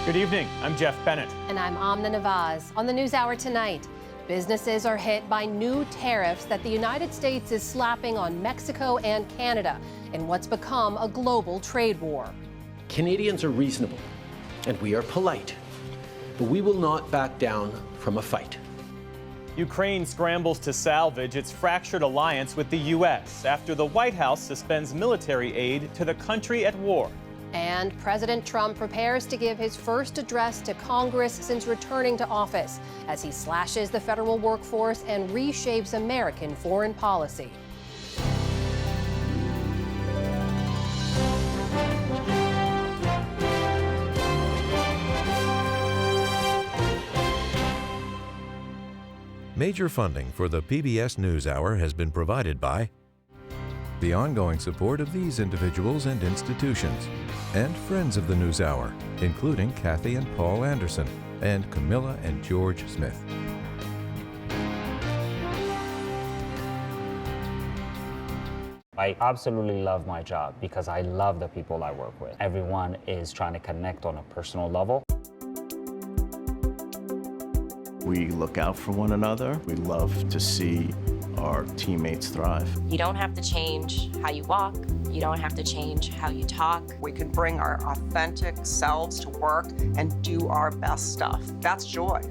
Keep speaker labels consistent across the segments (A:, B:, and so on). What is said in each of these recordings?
A: Good evening. I'm Jeff Bennett.
B: And I'm Amna Nawaz. On the NewsHour tonight, businesses are hit by new tariffs that the United States is slapping on Mexico and Canada in what's become a global trade war.
C: Canadians are reasonable, and we are polite, but we will not back down from a fight.
A: Ukraine scrambles to salvage its fractured alliance with the U.S. after the White House suspends military aid to the country at war.
B: And President Trump prepares to give his first address to Congress since returning to office as he slashes the federal workforce and reshapes American foreign policy.
D: Major funding for the PBS NewsHour has been provided by the ongoing support of these individuals and institutions, and friends of the NewsHour, including Kathy and Paul Anderson, and Camilla and George Smith.
E: I absolutely love my job because I love the people I work with. Everyone is trying to connect on a personal level.
F: We look out for one another. We love to see our teammates thrive.
G: You don't have to change how you walk. You don't have to change how you talk.
H: We can bring our authentic selves to work and do our best stuff. That's joy.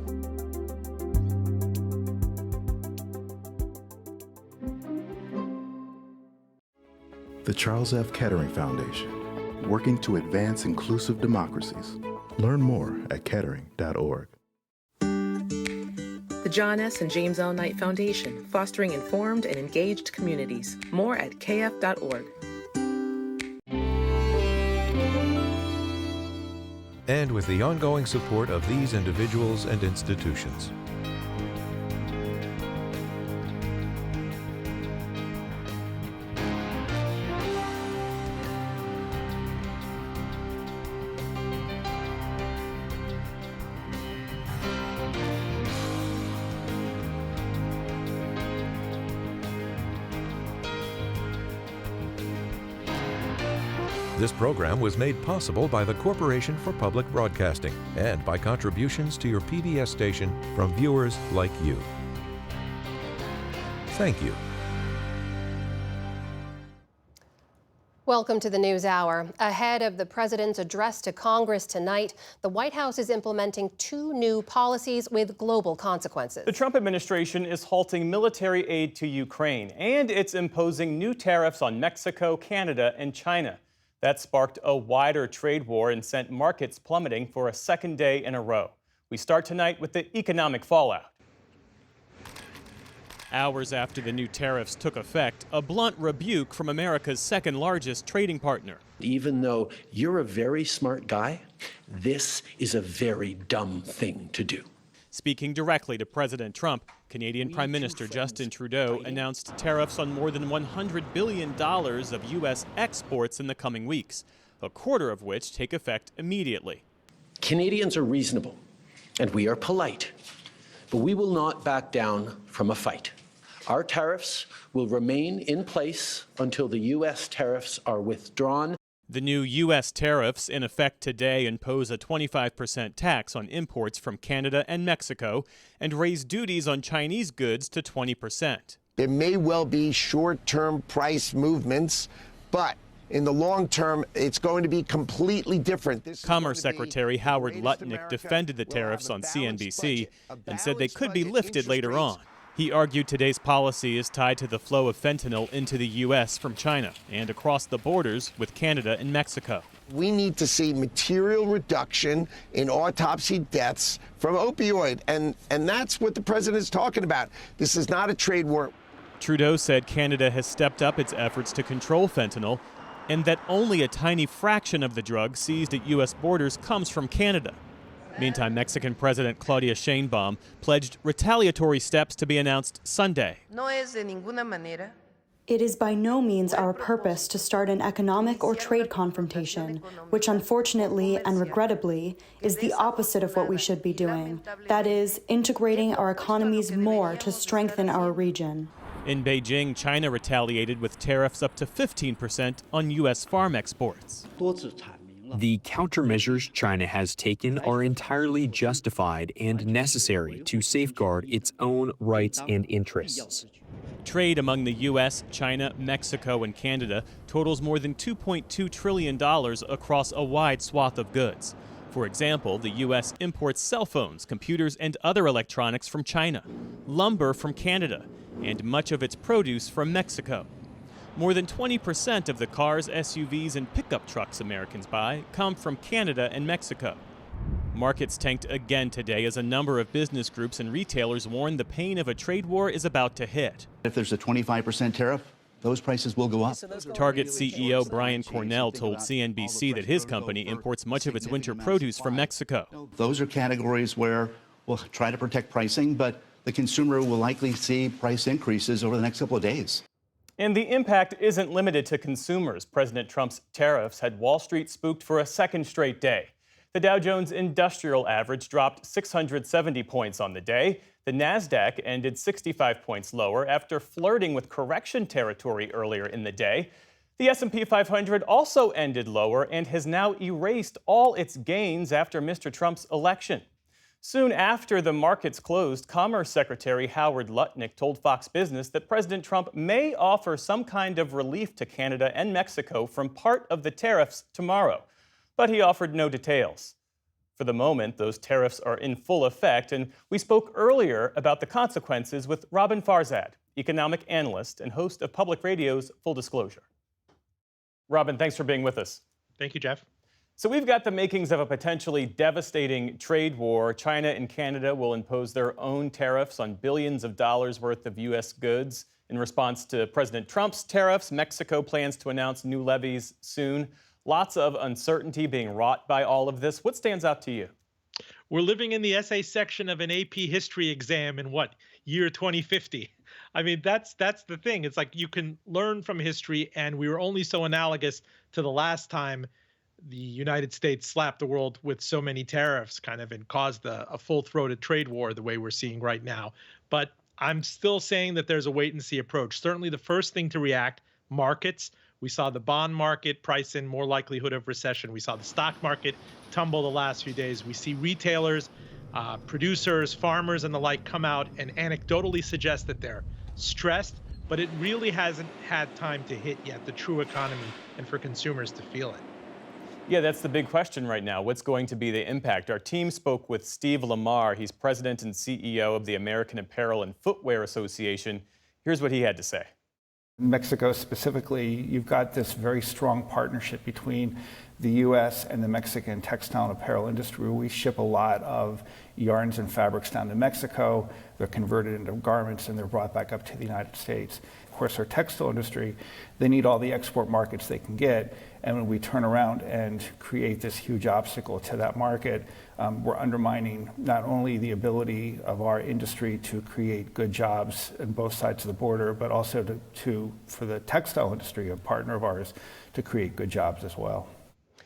I: The Charles F. Kettering Foundation, working to advance inclusive democracies. Learn more at kettering.org.
J: The John S. and James L. Knight Foundation, fostering informed and engaged communities. More at kf.org.
D: And with the ongoing support of these individuals and institutions. This program was made possible by the Corporation for Public Broadcasting and by contributions to your PBS station from viewers like you. Thank you.
B: Welcome to the NewsHour. Ahead of the president's address to Congress tonight, the White House is implementing two new policies with global consequences.
A: The Trump administration is halting military aid to Ukraine, and it's imposing new tariffs on Mexico, Canada, and China. That sparked a wider trade war and sent markets plummeting for a second day in a row. We start tonight with the economic fallout. Hours after the new tariffs took effect, a blunt rebuke from America's second largest trading partner.
C: Even though you're a very smart guy, this is a very dumb thing to do.
A: Speaking directly to President Trump, Canadian Prime Minister Justin Trudeau announced tariffs on more than $100 billion of U.S. exports in the coming weeks, a quarter of which take effect immediately.
C: Canadians are reasonable, and we are polite, but we will not back down from a fight. Our tariffs will remain in place until the U.S. tariffs are withdrawn.
A: The new U.S. tariffs in effect today impose a 25% tax on imports from Canada and Mexico and raise duties on Chinese goods to 20%.
K: There may well be short-term price movements, but in the long term, it's going to be completely different.
A: Commerce Secretary Howard Lutnick defended the tariffs on CNBC and said they could be lifted later on. He argued today's policy is tied to the flow of fentanyl into the U.S. from China and across the borders with Canada and Mexico.
K: We need to see material reduction in autopsy deaths from opioid, and that's what the president is talking about. This is not a trade war.
A: Trudeau said Canada has stepped up its efforts to control fentanyl and that only a tiny fraction of the drug seized at U.S. borders comes from Canada. Meantime, Mexican President Claudia Sheinbaum pledged retaliatory steps to be announced Sunday.
L: It is by no means our purpose to start an economic or trade confrontation, which unfortunately and regrettably is the opposite of what we should be doing. That is, integrating our economies more to strengthen our region.
A: In Beijing, China retaliated with tariffs up to 15% on U.S. farm exports.
M: The countermeasures China has taken are entirely justified and necessary to safeguard its own rights and interests.
A: Trade among the U.S., China, Mexico, and Canada totals more than $2.2 trillion across a wide swath of goods. For example, the U.S. imports cell phones, computers, and other electronics from China, lumber from Canada, and much of its produce from Mexico. More than 20% of the cars, SUVs, and pickup trucks Americans buy come from Canada and Mexico. Markets tanked again today as a number of business groups and retailers warn the pain of a trade war is about to hit.
N: If there's a 25% tariff, those prices will go up.
A: Target CEO Brian Cornell told CNBC that his company imports much of its winter produce from Mexico.
N: Those are categories where we'll try to protect pricing, but the consumer will likely see price increases over the next couple of days.
A: And the impact isn't limited to consumers. President Trump's tariffs had Wall Street spooked for a second straight day. The Dow Jones Industrial Average dropped 670 points on the day. The Nasdaq ended 65 points lower after flirting with correction territory earlier in the day. The S&P 500 also ended lower and has now erased all its gains after Mr. Trump's election. Soon after the markets closed, Commerce Secretary Howard Lutnick told Fox Business that President Trump may offer some kind of relief to Canada and Mexico from part of the tariffs tomorrow, but he offered no details. For the moment, those tariffs are in full effect, and we spoke earlier about the consequences with Robin Farzad, economic analyst and host of Public Radio's Full Disclosure. Robin, thanks for being with us.
O: Thank you, Jeff.
A: So we've got the makings of a potentially devastating trade war. China and Canada will impose their own tariffs on billions of dollars worth of U.S. goods. In response to President Trump's tariffs, Mexico plans to announce new levies soon. Lots of uncertainty being wrought by all of this. What stands out to you?
O: We're living in the essay section of an AP history exam in year 2050. I mean, that's the thing. It's like you can learn from history, and we were only so analogous to the last time the United States slapped the world with so many tariffs and caused a full-throated trade war the way we're seeing right now. But I'm still saying that there's a wait-and-see approach. Certainly the first thing to react, markets. We saw the bond market price in more likelihood of recession. We saw the stock market tumble the last few days. We see retailers, producers, farmers, and the like come out and anecdotally suggest that they're stressed, but it really hasn't had time to hit yet the true economy and for consumers to feel it.
A: Yeah, that's the big question right now. What's going to be the impact? Our team spoke with Steve Lamar. He's president and CEO of the American Apparel and Footwear Association. Here's what he had to say.
P: Mexico specifically, you've got this very strong partnership between the U.S. and the Mexican textile and apparel industry. We ship a lot of yarns and fabrics down to Mexico. They're converted into garments and they're brought back up to the United States. Of course, our textile industry, they need all the export markets they can get. And when we turn around and create this huge obstacle to that market, we're undermining not only the ability of our industry to create good jobs on both sides of the border, but also for the textile industry, a partner of ours, to create good jobs as well.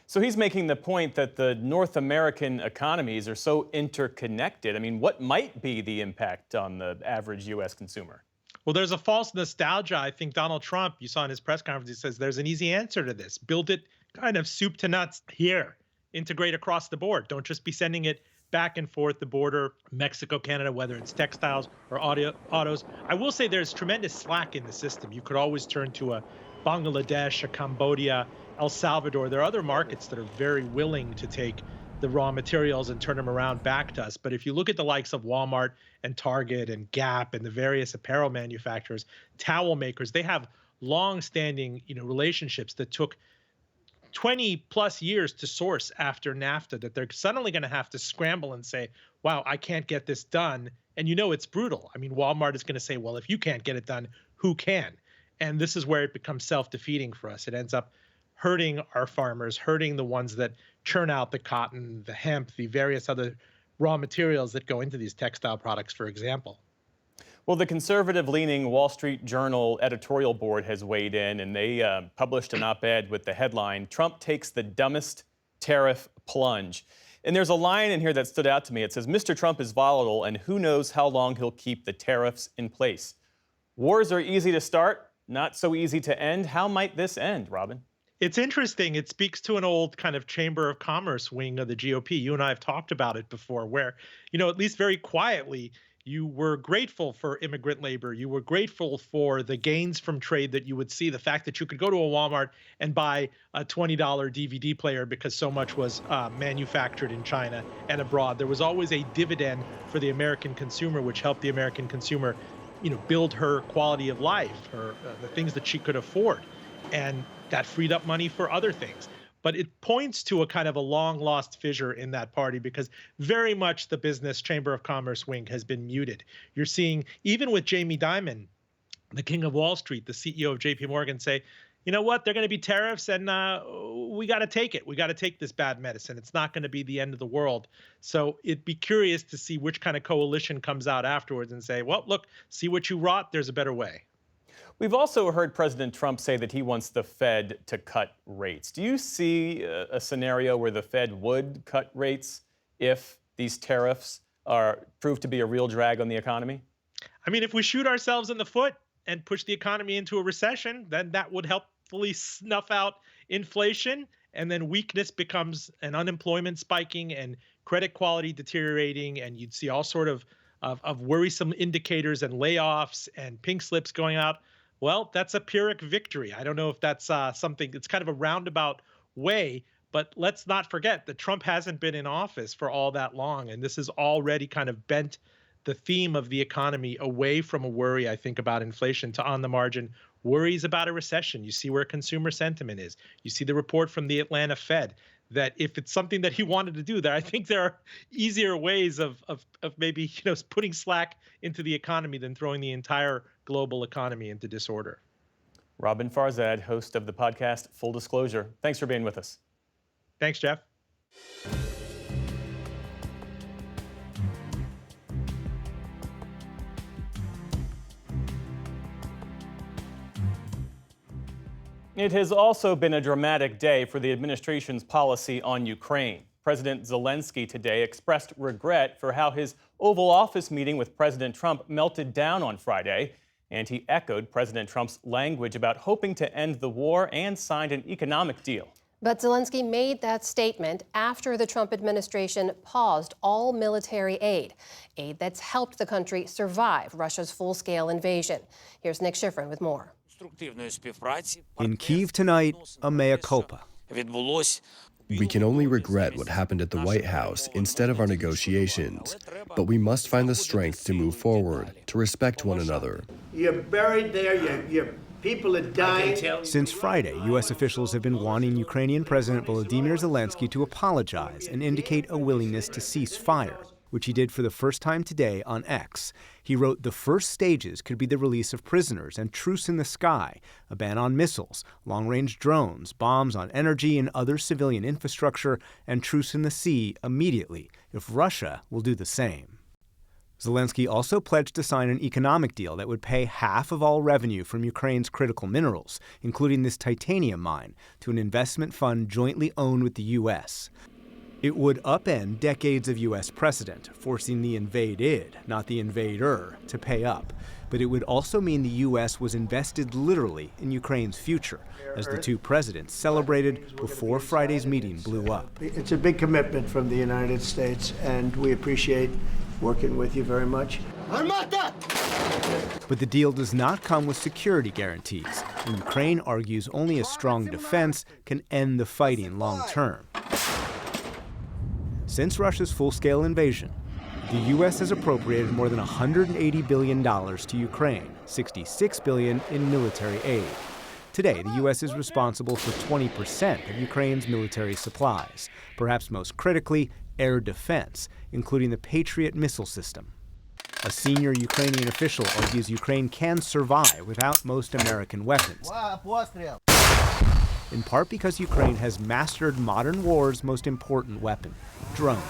A: So he's making the point that the North American economies are so interconnected. I mean, what might be the impact on the average U.S. consumer?
O: Well, there's a false nostalgia. I think Donald Trump, you saw in his press conference, he says there's an easy answer to this. Build it kind of soup to nuts here. Integrate across the board. Don't just be sending it back and forth the border, Mexico, Canada, whether it's textiles or autos. I will say there's tremendous slack in the system. You could always turn to a Bangladesh, a Cambodia, El Salvador. There are other markets that are very willing to take the raw materials and turn them around back to us. But if you look at the likes of Walmart and Target and Gap and the various apparel manufacturers, towel makers, they have long-standing, relationships that took 20 plus years to source after NAFTA, that they're suddenly going to have to scramble and say, wow, I can't get this done. And it's brutal. I mean, Walmart is going to say, well, if you can't get it done, who can? And this is where it becomes self-defeating for us. It ends up hurting our farmers, hurting the ones that churn out the cotton, the hemp, the various other raw materials that go into these textile products, for example.
A: Well, the conservative-leaning Wall Street Journal editorial board has weighed in, and they published an op-ed with the headline, "Trump takes the dumbest tariff plunge." And there's a line in here that stood out to me. It says, "Mr. Trump is volatile, and who knows how long he'll keep the tariffs in place." Wars are easy to start, not so easy to end. How might this end, Robin?
O: It's interesting. It speaks to an old kind of Chamber of Commerce wing of the GOP. You and I have talked about it before, where, at least very quietly, you were grateful for immigrant labor. You were grateful for the gains from trade that you would see, the fact that you could go to a Walmart and buy a $20 DVD player because so much was manufactured in China and abroad. There was always a dividend for the American consumer, which helped the American consumer, build her quality of life, the things that she could afford. And that freed up money for other things. But it points to a kind of a long-lost fissure in that party because very much the business Chamber of Commerce wing has been muted. You're seeing, even with Jamie Dimon, the king of Wall Street, the CEO of JP Morgan, say, you know what, they're going to be tariffs and we got to take it. We got to take this bad medicine. It's not going to be the end of the world. So it'd be curious to see which kind of coalition comes out afterwards and say, well, look, see what you wrought. There's a better way.
A: We've also heard President Trump say that he wants the Fed to cut rates. Do you see a scenario where the Fed would cut rates if these tariffs prove to be a real drag on the economy?
O: I mean, if we shoot ourselves in the foot and push the economy into a recession, then that would helpfully snuff out inflation. And then weakness becomes an unemployment spiking and credit quality deteriorating. And you'd see all sort of worrisome indicators and layoffs and pink slips going out. Well, that's a Pyrrhic victory. I don't know if that's something, it's kind of a roundabout way, but let's not forget that Trump hasn't been in office for all that long. And this has already kind of bent the theme of the economy away from a worry, I think, about inflation to, on the margin, worries about a recession. You see where consumer sentiment is. You see the report from the Atlanta Fed that if it's something that he wanted to do there, I think there are easier ways of maybe, putting slack into the economy than throwing the entire global economy into disorder.
A: Robin Farzad, host of the podcast Full Disclosure. Thanks for being with us.
O: Thanks, Jeff.
A: It has also been a dramatic day for the administration's policy on Ukraine. President Zelensky today expressed regret for how his Oval Office meeting with President Trump melted down on Friday, and he echoed President Trump's language about hoping to end the war and signed an economic deal.
B: But Zelensky made that statement after the Trump administration paused all military aid that's helped the country survive Russia's full-scale invasion. Here's Nick Schifrin with more.
Q: In Kyiv tonight, a mea culpa.
R: We can only regret what happened at the White House instead of our negotiations, but we must find the strength to move forward, to respect one another.
S: You're buried there, your people are dying.
Q: Since Friday, U.S. officials have been wanting Ukrainian President Volodymyr Zelensky to apologize and indicate a willingness to cease fire, which he did for the first time today on X. He wrote the first stages could be the release of prisoners and truce in the sky, a ban on missiles, long-range drones, bombs on energy and other civilian infrastructure, and truce in the sea immediately, if Russia will do the same. Zelensky also pledged to sign an economic deal that would pay half of all revenue from Ukraine's critical minerals, including this titanium mine, to an investment fund jointly owned with the U.S. It would upend decades of U.S. precedent, forcing the invaded, not the invader, to pay up. But it would also mean the U.S. was invested literally in Ukraine's future, as the two presidents celebrated before Friday's meeting blew up.
S: It's a big commitment from the United States, and we appreciate working with you very much.
Q: But the deal does not come with security guarantees, and Ukraine argues only a strong defense can end the fighting long term. Since Russia's full-scale invasion, the U.S. has appropriated more than $180 billion to Ukraine, $66 billion in military aid. Today, the U.S. is responsible for 20% of Ukraine's military supplies, perhaps most critically, air defense, including the Patriot missile system. A senior Ukrainian official argues Ukraine can survive without most American weapons, in part because Ukraine has mastered modern war's most important weapon, drones.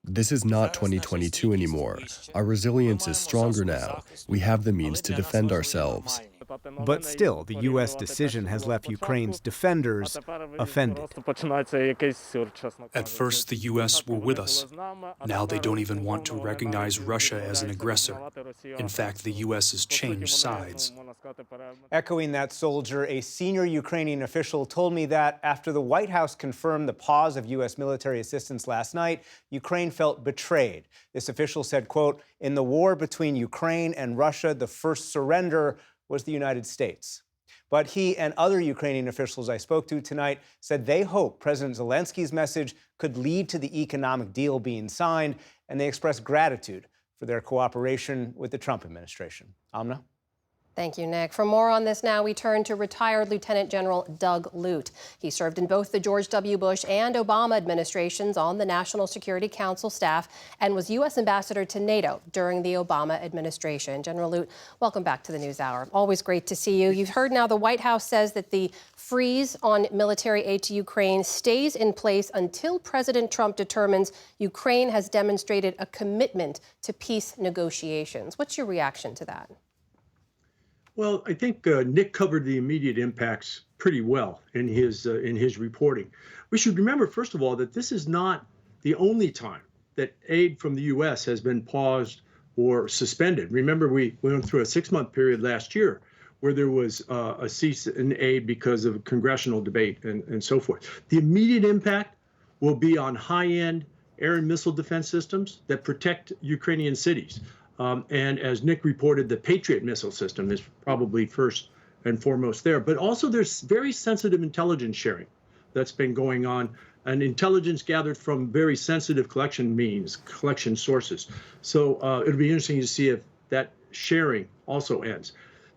R: This is not 2022 anymore. Our resilience is stronger now. We have the means to defend ourselves.
Q: But still, the U.S. decision has left Ukraine's defenders offended.
T: At first, the U.S. were with us. Now they don't even want to recognize Russia as an aggressor. In fact, the U.S. has changed sides.
Q: Echoing that soldier, a senior Ukrainian official told me that after the White House confirmed the pause of U.S. military assistance last night, Ukraine felt betrayed. This official said, quote, "In the war between Ukraine and Russia, the first surrender was the United States." But he and other Ukrainian officials I spoke to tonight said they hope President Zelensky's message could lead to the economic deal being signed, and they expressed gratitude for their cooperation with the Trump administration. Amna?
B: Thank you, Nick. For more on this now, we turn to retired Lieutenant General Doug Lute. He served in both the George W. Bush and Obama administrations on the National Security Council staff and was U.S. Ambassador to NATO during the Obama administration. General Lute, welcome back to the NewsHour. Always great to see you. You've heard now the White House says that the freeze on military aid to Ukraine stays in place until President Trump determines Ukraine has demonstrated a commitment to peace negotiations. What's your reaction to that?
U: Well, I think Nick covered the immediate impacts pretty well in his reporting. We should remember, first of all, that this is not the only time that aid from the U.S. has been paused or suspended. Remember, we went through a 6-month period last year where there was a cease in aid because of congressional debate and so forth. The immediate impact will be on high-end air and missile defense systems that protect Ukrainian cities. And as Nick reported, the Patriot missile system is probably first and foremost there. But also there's very sensitive intelligence sharing that's been going on, and intelligence gathered from very sensitive collection sources. So it'll be interesting to see if that sharing also ends.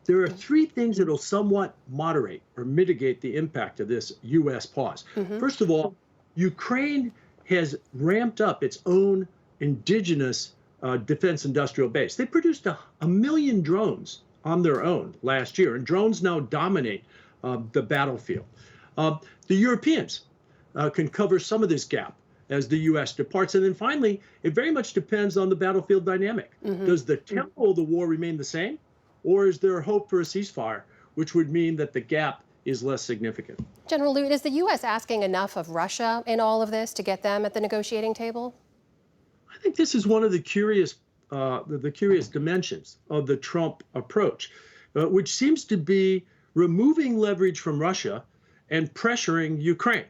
U: There are 3 things that will somewhat moderate or mitigate the impact of this U.S. pause. First of all, Ukraine has ramped up its own indigenous defense industrial base. They produced a million drones on their own last year, and drones now dominate the battlefield. The Europeans can cover some of this gap as the U.S. departs. And then finally, it very much depends on the battlefield dynamic. Does the tempo of the war remain the same, or is there hope for a ceasefire, which would mean that the gap is less significant?
B: General Lute, is the U.S. asking enough of Russia in all of this to get them at the negotiating table?
U: I think this is one of the curious dimensions of the Trump approach, which seems to be removing leverage from Russia and pressuring Ukraine.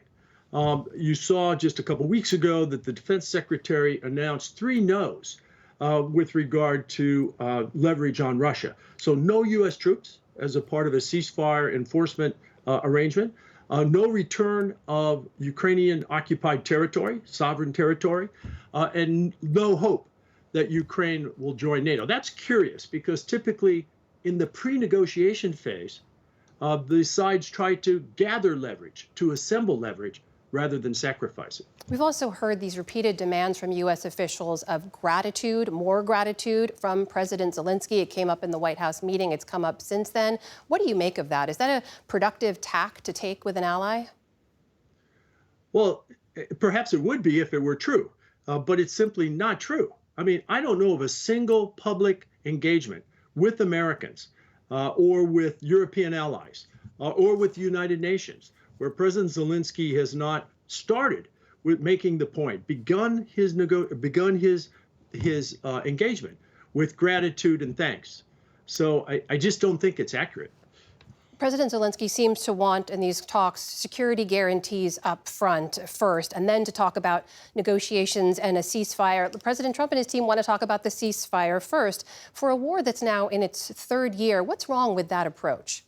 U: You saw just a couple weeks ago that the defense secretary announced 3 no's with regard to leverage on Russia. So no U.S. troops as a part of a ceasefire enforcement arrangement. No return of Ukrainian occupied territory, sovereign territory, and no hope that Ukraine will join NATO. That's curious because typically in the pre-negotiation phase, the sides try to gather leverage, to assemble leverage, rather than sacrifice it.
B: We've also heard these repeated demands from U.S. officials of gratitude, more gratitude from President Zelensky. It came up in the White House meeting. It's come up since then. What do you make of that? Is that a productive tack to take with an ally?
U: Well, perhaps it would be if it were true, but it's simply not true. I mean, I don't know of a single public engagement with Americans or with European allies or with the United Nations where President Zelensky has not started with making the point, begun his engagement with gratitude and thanks. So I just don't think it's accurate.
B: President Zelensky seems to want, in these talks, security guarantees up front first, and then to talk about negotiations and a ceasefire. President Trump and his team want to talk about the ceasefire first. For a war that's now in its 3rd year, what's wrong with that approach?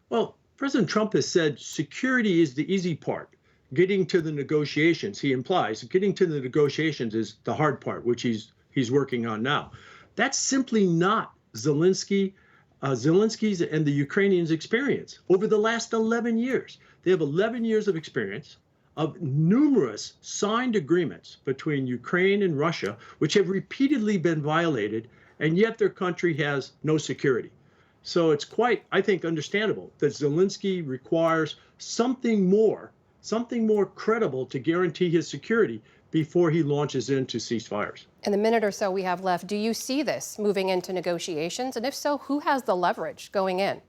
U: Well, President Trump has said security is the easy part. Getting to the negotiations, he implies, getting to the negotiations is the hard part, which he's working on now. That's simply not Zelensky's and the Ukrainians' experience over the last 11 years. They have 11 years of experience of numerous signed agreements between Ukraine and Russia, which have repeatedly been violated, and yet their country has no security. So it's quite, I think, understandable that Zelensky requires something more credible to guarantee his security before he launches into ceasefires.
B: In the minute or so we have left, do you see this moving into negotiations? And if so, who has the leverage going in?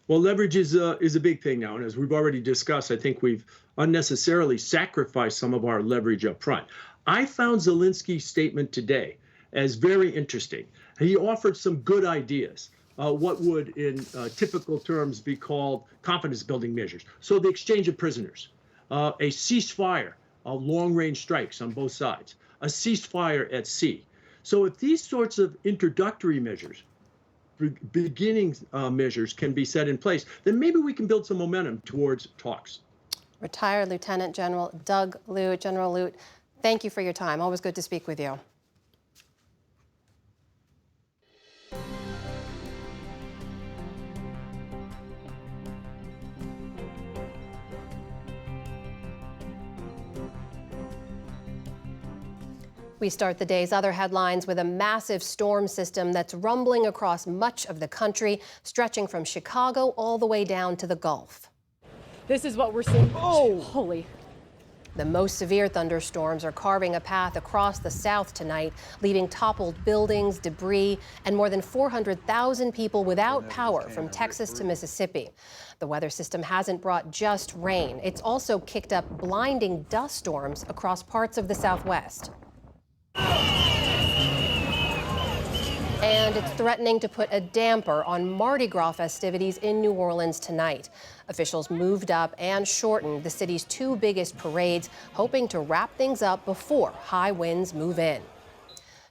U: Well, leverage is a big thing now. And as we've already discussed, I think we've unnecessarily sacrificed some of our leverage up front. I found Zelensky's statement today as very interesting. He offered some good ideas, what would in typical terms be called confidence building measures. So the exchange of prisoners, a ceasefire, long-range strikes on both sides, a ceasefire at sea. So if these sorts of introductory measures, beginning measures can be set in place, then maybe we can build some momentum towards talks.
B: Retired Lieutenant General Doug Lute. General Lute, thank you for your time. Always good to speak with you. We start the day's other headlines with a massive storm system that's rumbling across much of the country, stretching from Chicago all the way down to the Gulf.
E: This is what we're seeing. Oh, holy.
B: The most severe thunderstorms are carving a path across the South tonight, leaving toppled buildings, debris, and more than 400,000 people without power from Texas to Mississippi. The weather system hasn't brought just rain. It's also kicked up blinding dust storms across parts of the Southwest. And it's threatening to put a damper on Mardi Gras festivities in New Orleans tonight. Officials moved up and shortened the city's two biggest parades, hoping to wrap things up before high winds move in.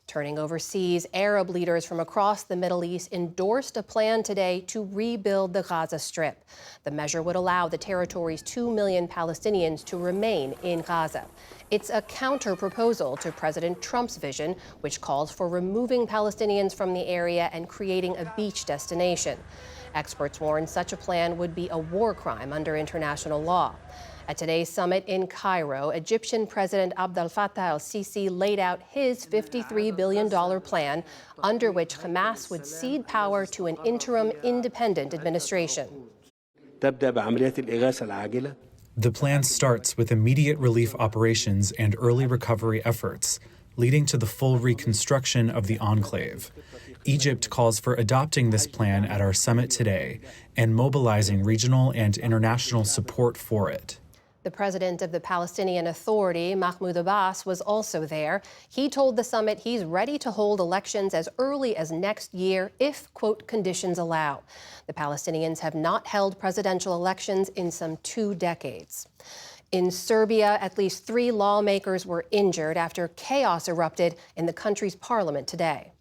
B: Turning overseas, Arab leaders from across the Middle East endorsed a plan today to rebuild the Gaza Strip. The measure would allow the territory's 2 million Palestinians to remain in Gaza. It's a counter-proposal to President Trump's vision, which calls for removing Palestinians from the area and creating a beach destination. Experts warn such a plan would be a war crime under international law. At today's summit in Cairo, Egyptian President Abdel Fattah el-Sisi laid out his $53 billion plan, under which Hamas would cede power to an interim independent administration.
T: The plan starts with immediate relief operations and early recovery efforts, leading to the full reconstruction of the enclave. Egypt calls for adopting this plan at our summit today and mobilizing regional and international support for it.
B: The president of the Palestinian Authority, Mahmoud Abbas, was also there. He told the summit he's ready to hold elections as early as next year if, quote, conditions allow. The Palestinians have not held presidential elections in some 2 decades. In Serbia, at least 3 lawmakers were injured after chaos erupted in the country's parliament today.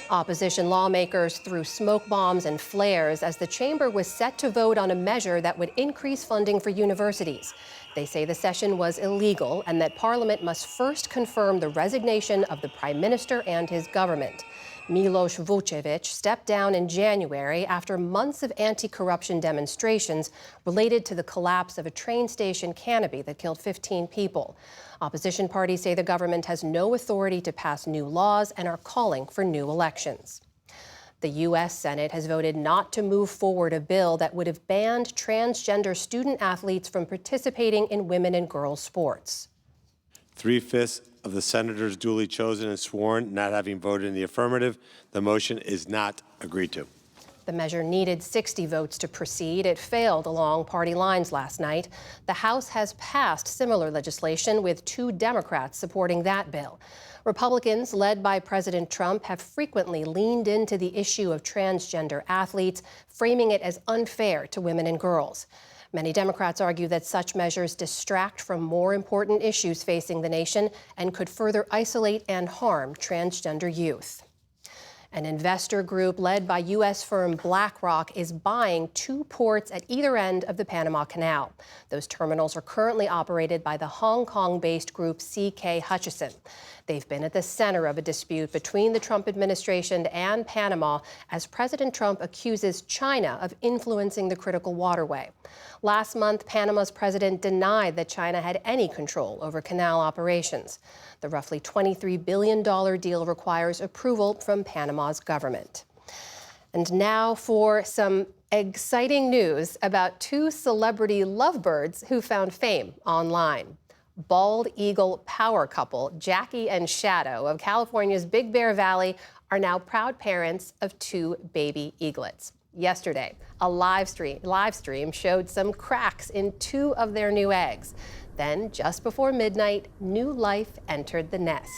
B: Opposition lawmakers threw smoke bombs and flares as the chamber was set to vote on a measure that would increase funding for universities. They say the session was illegal and that Parliament must first confirm the resignation of the Prime Minister and his government. Miloš Vučević stepped down in January after months of anti-corruption demonstrations related to the collapse of a train station canopy that killed 15 people. Opposition parties say the government has no authority to pass new laws and are calling for new elections. The U.S. Senate has voted not to move forward a bill that would have banned transgender student athletes from participating in women and girls sports.
V: 3/5 of the senators duly chosen and sworn not having voted in the affirmative, the motion is not agreed to.
B: The measure needed 60 votes to proceed. It failed along party lines last night. The House has passed similar legislation with 2 Democrats supporting that bill. Republicans, led by President Trump, have frequently leaned into the issue of transgender athletes, framing it as unfair to women and girls. Many Democrats argue that such measures distract from more important issues facing the nation and could further isolate and harm transgender youth. An investor group led by U.S. firm BlackRock is buying 2 ports at either end of the Panama Canal. Those terminals are currently operated by the Hong Kong-based group CK Hutchison. They've been at the center of a dispute between the Trump administration and Panama as President Trump accuses China of influencing the critical waterway. Last month, Panama's president denied that China had any control over canal operations. The roughly $23 billion deal requires approval from Panama's government. And now for some exciting news about two celebrity lovebirds who found fame online. Bald eagle power couple Jackie and Shadow of California's Big Bear Valley are now proud parents of two baby eaglets. Yesterday, a live stream showed some cracks in two of their new eggs. Then, just before midnight, new life entered the nest.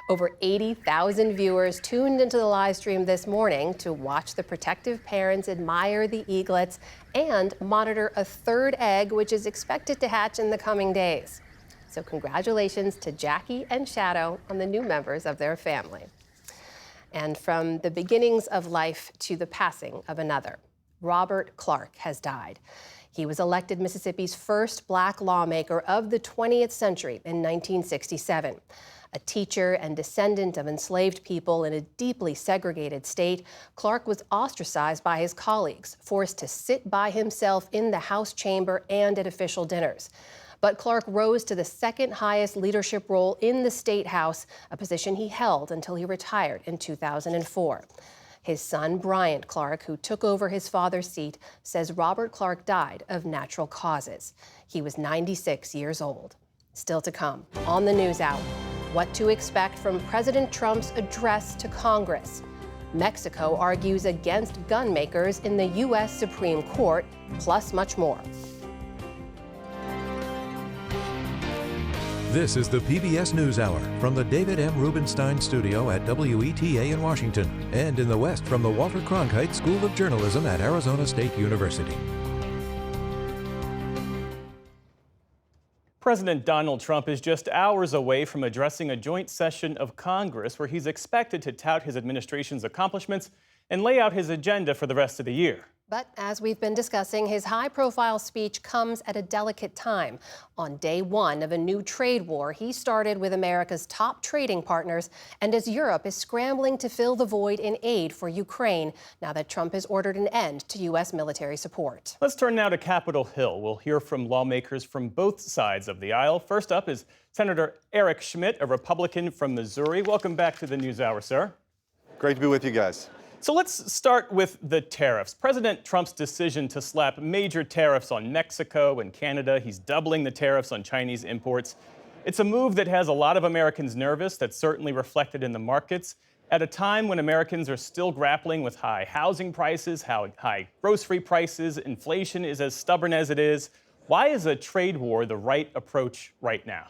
B: Over 80,000 viewers tuned into the live stream this morning to watch the protective parents admire the eaglets and monitor a third egg, which is expected to hatch in the coming days. So congratulations to Jackie and Shadow on the new members of their family. And from the beginnings of life to the passing of another, Robert Clark has died. He was elected Mississippi's first black lawmaker of the 20th century in 1967. A teacher and descendant of enslaved people in a deeply segregated state, Clark was ostracized by his colleagues, forced to sit by himself in the House chamber and at official dinners. But Clark rose to the second highest leadership role in the State House, a position he held until he retired in 2004. His son, Bryant Clark, who took over his father's seat, says Robert Clark died of natural causes. He was 96 years old. Still to come on the NewsHour, what to expect from President Trump's address to Congress. Mexico argues against gun makers in the U.S. Supreme Court, plus much more.
D: This is the PBS NewsHour from the David M. Rubenstein studio at WETA in Washington and in the West from the Walter Cronkite School of Journalism at Arizona State University.
A: President Donald Trump is just hours away from addressing a joint session of Congress where he's expected to tout his administration's accomplishments and lay out his agenda for the rest of the year.
B: But as we've been discussing, his high-profile speech comes at a delicate time. On day one of a new trade war he started with America's top trading partners, and as Europe is scrambling to fill the void in aid for Ukraine, now that Trump has ordered an end to U.S. military support.
A: Let's turn now to Capitol Hill. We'll hear from lawmakers from both sides of the aisle. First up is Senator Eric Schmitt, a Republican from Missouri. Welcome back to the NewsHour, sir.
F: Great to be with you guys.
A: So let's start with the tariffs. President Trump's decision to slap major tariffs on Mexico and Canada. He's doubling the tariffs on Chinese imports. It's a move that has a lot of Americans nervous. That's certainly reflected in the markets. At a time when Americans are still grappling with high housing prices, high grocery prices, inflation is as stubborn as it is. Why is a trade war the right approach right now?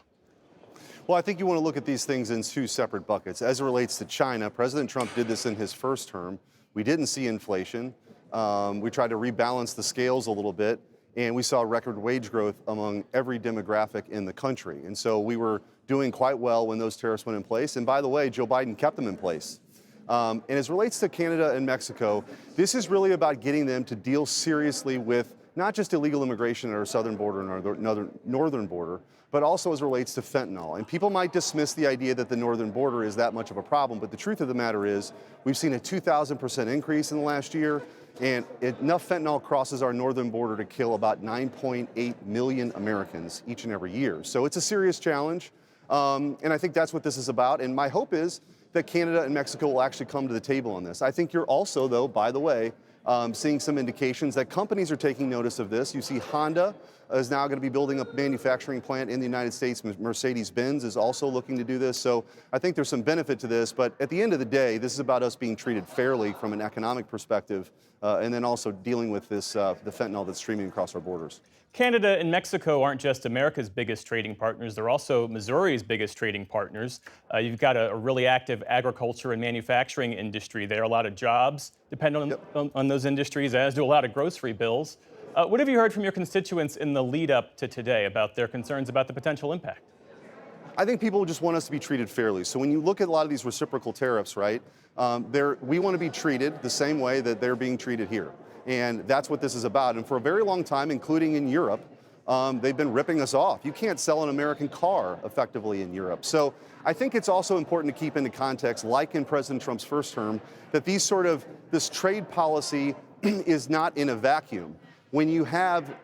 F: Well, I think you want to look at these things in two separate buckets. As it relates to China, President Trump did this in his first term. We didn't see inflation. We tried to rebalance the scales a little bit, and we saw record wage growth among every demographic in the country. And so we were doing quite well when those tariffs went in place. And by the way, Joe Biden kept them in place. And as it relates to Canada and Mexico, this is really about getting them to deal seriously with not just illegal immigration at our southern border and our northern border, but also as it relates to fentanyl. And people might dismiss the idea that the northern border is that much of a problem, but the truth of the matter is we've seen a 2,000% increase in the last year, and enough fentanyl crosses our northern border to kill about 9.8 million Americans each and every year. So it's a serious challenge, and I think that's what this is about. And my hope is that Canada and Mexico will actually come to the table on this. I think you're also, though, by the way, seeing some indications that companies are taking notice of this. You see Honda is now going to be building a manufacturing plant in the United States. Mercedes-Benz is also looking to do this. So I think there's some benefit to this. But at the end of the day, this is about us being treated fairly from an economic perspective, and then also dealing with this the fentanyl that's streaming across our borders.
A: Canada and Mexico aren't just America's biggest trading partners. They're also Missouri's biggest trading partners. You've got a really active agriculture and manufacturing industry there. A lot of jobs depend on those industries, as do a lot of grocery bills. What have you heard from your constituents in the lead up to today about their concerns about the potential impact?
F: I think people just want us to be treated fairly. So when you look at a lot of these reciprocal tariffs, right, we want to be treated the same way that they're being treated here. And that's what this is about. And for a very long time, including in Europe, they've been ripping us off. You can't sell an American car effectively in Europe. So I think it's also important to keep into context, like in President Trump's first term, that this trade policy is not in a vacuum. When you have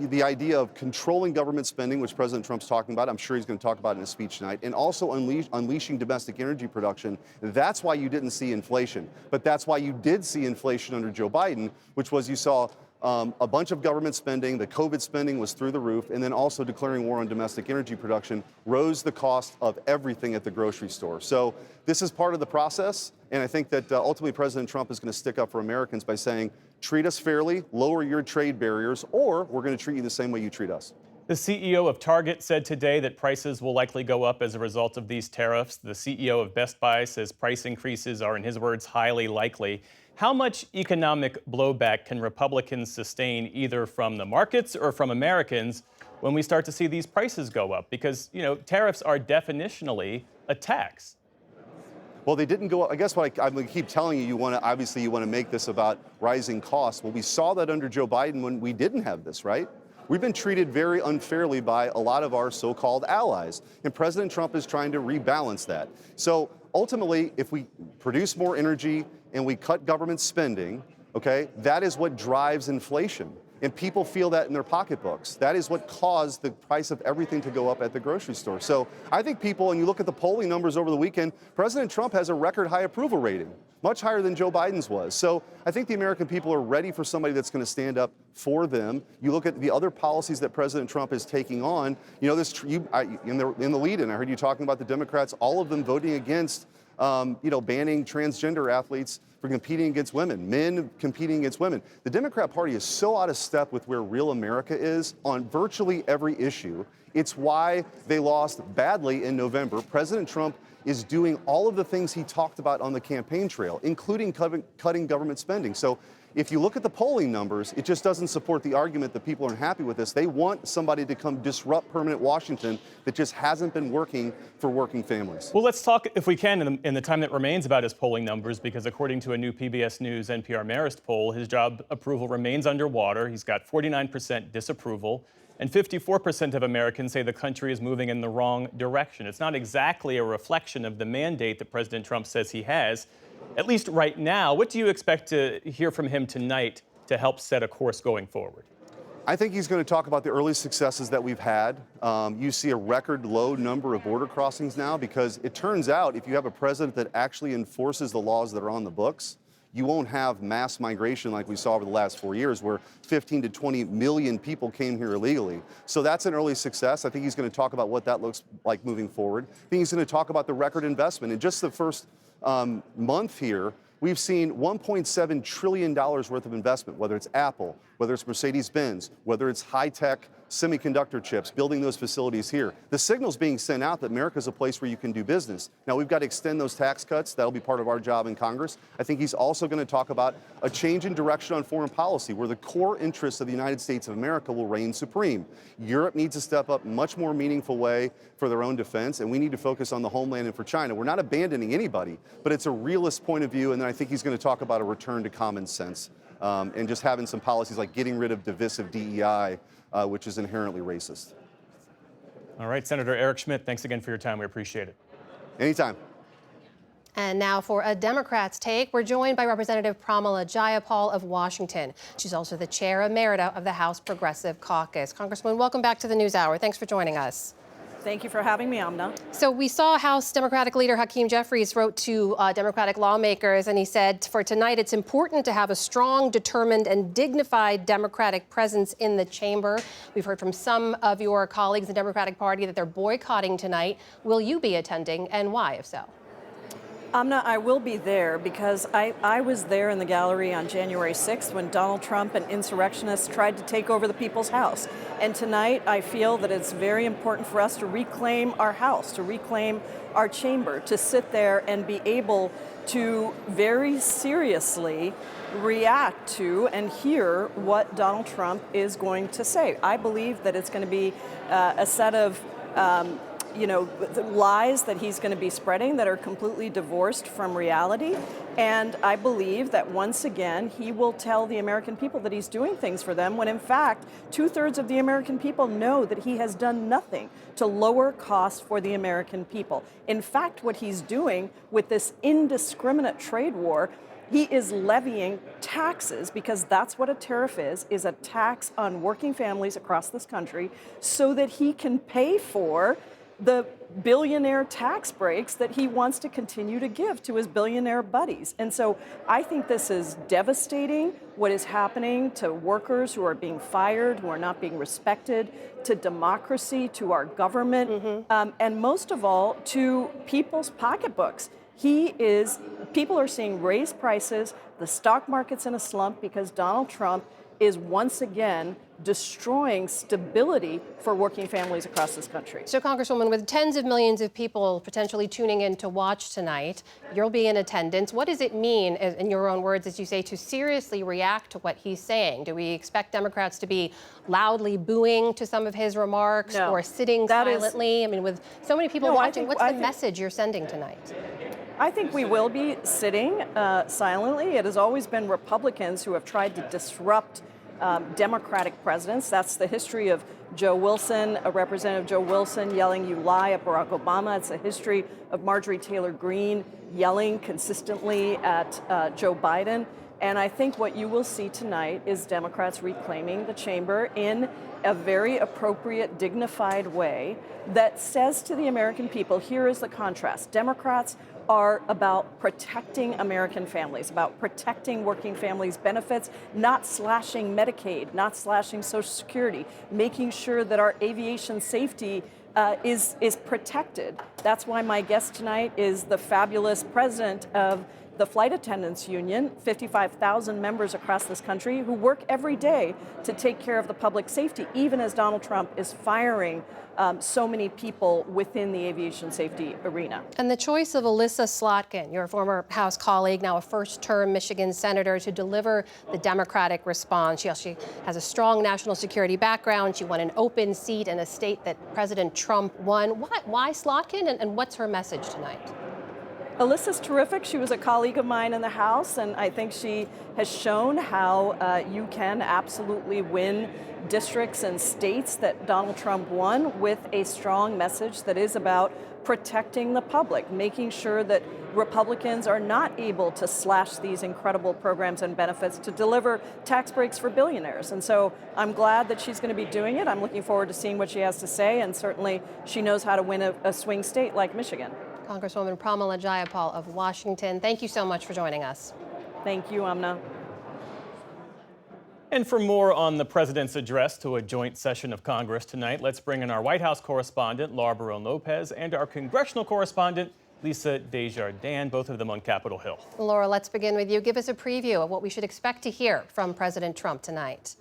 F: the idea of controlling government spending, which President Trump's talking about. I'm sure he's going to talk about in his speech tonight, and also unleashing domestic energy production. That's why you didn't see inflation. But that's why you did see inflation under Joe Biden, which was you saw a bunch of government spending, the COVID spending was through the roof, and then also declaring war on domestic energy production rose the cost of everything at the grocery store. So this is part of the process, and I think that ultimately President Trump is going to stick up for Americans by saying, treat us fairly, lower your trade barriers, or we're going to treat you the same way you treat us.
A: The CEO of Target said today that prices will likely go up as a result of these tariffs. The CEO of Best Buy says price increases are, in his words, highly likely. How much economic blowback can Republicans sustain either from the markets or from Americans when we start to see these prices go up? Because, tariffs are definitionally a tax.
F: Well, they didn't go up. I guess what I'm going to keep telling you, you want to make this about rising costs. Well, we saw that under Joe Biden when we didn't have this, right? We've been treated very unfairly by a lot of our so-called allies, and President Trump is trying to rebalance that. So ultimately, if we produce more energy and we cut government spending, okay, that is what drives inflation. And people feel that in their pocketbooks. That is what caused the price of everything to go up at the grocery store. So I think people, and you look at the polling numbers over the weekend, President Trump has a record high approval rating, much higher than Joe Biden's was. So I think the American people are ready for somebody that's going to stand up for them. You look at the other policies that President Trump is taking on. In the lead-in, I heard you talking about the Democrats, all of them voting against banning transgender athletes for competing against women, men competing against women. The Democrat Party is so out of step with where real America is on virtually every issue. It's why they lost badly in November. President Trump is doing all of the things he talked about on the campaign trail, including cutting government spending. So if you look at the polling numbers, it just doesn't support the argument that people aren't happy with this. They want somebody to come disrupt permanent Washington that just hasn't been working for working families.
A: Well, let's talk, if we can, in the time that remains about his polling numbers, because according to a new PBS News NPR Marist poll, his job approval remains underwater. He's got 49% disapproval, and 54% of Americans say the country is moving in the wrong direction. It's not exactly a reflection of the mandate that President Trump says he has, at least right now. What do you expect to hear from him tonight to help set a course going forward?
F: I think he's going to talk about the early successes that we've had. You see a record low number of border crossings now, because it turns out if you have a president that actually enforces the laws that are on the books, you won't have mass migration like we saw over the last 4 years, where 15 to 20 million people came here illegally. So that's an early success. I think he's going to talk about what that looks like moving forward. I think he's going to talk about the record investment. In just the first month here, we've seen $1.7 trillion worth of investment, whether it's Apple, whether it's Mercedes-Benz, whether it's high-tech semiconductor chips, building those facilities here. The signal's being sent out that America's a place where you can do business. Now, we've got to extend those tax cuts. That'll be part of our job in Congress. I think he's also going to talk about a change in direction on foreign policy, where the core interests of the United States of America will reign supreme. Europe needs to step up in a much more meaningful way for their own defense, and we need to focus on the homeland and for China. We're not abandoning anybody, but it's a realist point of view, and then I think he's going to talk about a return to common sense and just having some policies like getting rid of divisive DEI, which is inherently racist.
A: All right, Senator Eric Schmitt, thanks again for your time. We appreciate it.
F: Anytime.
B: And now for a Democrat's take, we're joined by Representative Pramila Jayapal of Washington. She's also the chair emerita of the House Progressive Caucus. Congresswoman, welcome back to the NewsHour. Thanks for joining us.
G: Thank you for having me, Amna.
B: So we saw House Democratic leader Hakeem Jeffries wrote to Democratic lawmakers, and he said, for tonight, it's important to have a strong, determined, and dignified Democratic presence in the chamber. We've heard from some of your colleagues in the Democratic Party that they're boycotting tonight. Will you be attending, and why, if so?
G: Amna, I will be there because I was there in the gallery on January 6th when Donald Trump and insurrectionists tried to take over the People's House. And tonight, I feel that it's very important for us to reclaim our House, to reclaim our chamber, to sit there and be able to very seriously react to and hear what Donald Trump is going to say. I believe that it's going to be a set of the lies that he's going to be spreading that are completely divorced from reality. And I believe that once again, he will tell the American people that he's doing things for them when in fact, 2/3 of the American people know that he has done nothing to lower costs for the American people. In fact, what he's doing with this indiscriminate trade war, he is levying taxes, because that's what a tariff is a tax on working families across this country, so that he can pay for the billionaire tax breaks that he wants to continue to give to his billionaire buddies. And so I think this is devastating, what is happening to workers who are being fired, who are not being respected, to democracy, to our government, and most of all, to people's pocketbooks. People are seeing raised prices, the stock market's in a slump because Donald Trump is once again destroying stability for working families across this country.
B: So, Congresswoman, with tens of millions of people potentially tuning in to watch tonight, you'll be in attendance. What does it mean, in your own words, as you say, to seriously react to what he's saying? Do we expect Democrats to be loudly booing to some of his remarks or sitting silently? I mean, with so many people watching, what's the message you're sending tonight?
G: I think we will be sitting silently. It has always been Republicans who have tried to disrupt Democratic presidents. That's the history of Joe Wilson, Representative Joe Wilson yelling, "You lie," at Barack Obama. It's the history of Marjorie Taylor Greene yelling consistently at Joe Biden. And I think what you will see tonight is Democrats reclaiming the chamber in a very appropriate, dignified way that says to the American people, here is the contrast. Democrats are about protecting American families, about protecting working families' benefits, not slashing Medicaid, not slashing Social Security, making sure that our aviation safety is protected. That's why my guest tonight is the fabulous president of the Flight Attendants Union, 55,000 members across this country who work every day to take care of the public safety, even as Donald Trump is firing so many people within the aviation safety arena.
B: And the choice of Elissa Slotkin, your former House colleague, now a first-term Michigan senator, to deliver the Democratic response. She has a strong national security background. She won an open seat in a state that President Trump won. Why Slotkin, and what's her message tonight?
G: Elissa's terrific. She was a colleague of mine in the House, and I think she has shown how you can absolutely win districts and states that Donald Trump won with a strong message that is about protecting the public, making sure that Republicans are not able to slash these incredible programs and benefits to deliver tax breaks for billionaires. And so I'm glad that she's going to be doing it. I'm looking forward to seeing what she has to say, and certainly she knows how to win a swing state like Michigan.
B: Congresswoman Pramila Jayapal of Washington, thank you so much for joining us.
G: Thank you, Amna.
A: And for more on the president's address to a joint session of Congress tonight, let's bring in our White House correspondent, Laura Barone-Lopez, and our congressional correspondent, Lisa Desjardins, both of them on Capitol Hill.
B: Laura, let's begin with you. Give us a preview of what we should expect to hear from President Trump tonight.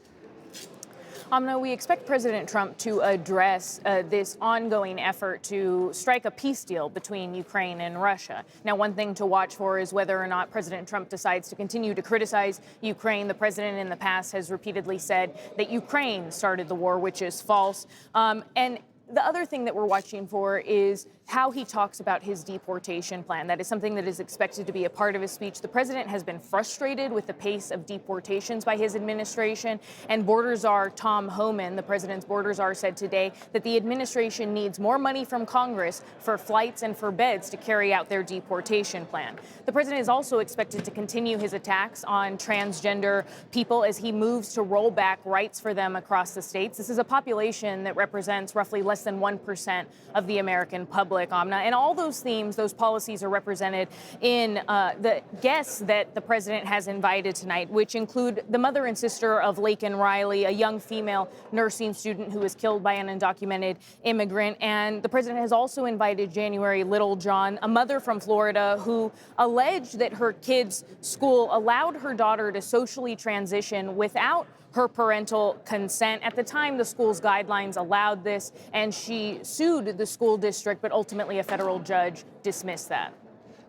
H: Amna, we expect President Trump to address this ongoing effort to strike a peace deal between Ukraine and Russia. Now, one thing to watch for is whether or not President Trump decides to continue to criticize Ukraine. The president in the past has repeatedly said that Ukraine started the war, which is false. And the other thing that we're watching for is how he talks about his deportation plan. That is something that is expected to be a part of his speech. The president has been frustrated with the pace of deportations by his administration, and border czar Tom Homan, the president's border czar, said today that the administration needs more money from Congress for flights and for beds to carry out their deportation plan. The president is also expected to continue his attacks on transgender people as he moves to roll back rights for them across the states. This is a population that represents roughly less than 1% of the American public. Amna. And all those themes, those policies are represented in the guests that the president has invited tonight, which include the mother and sister of Laken Riley, a young female nursing student who was killed by an undocumented immigrant. And the president has also invited January Littlejohn, a mother from Florida who alleged that her kid's school allowed her daughter to socially transition without her parental consent. At the time, the school's guidelines allowed this, and she sued the school district, but ultimately a federal judge dismissed that.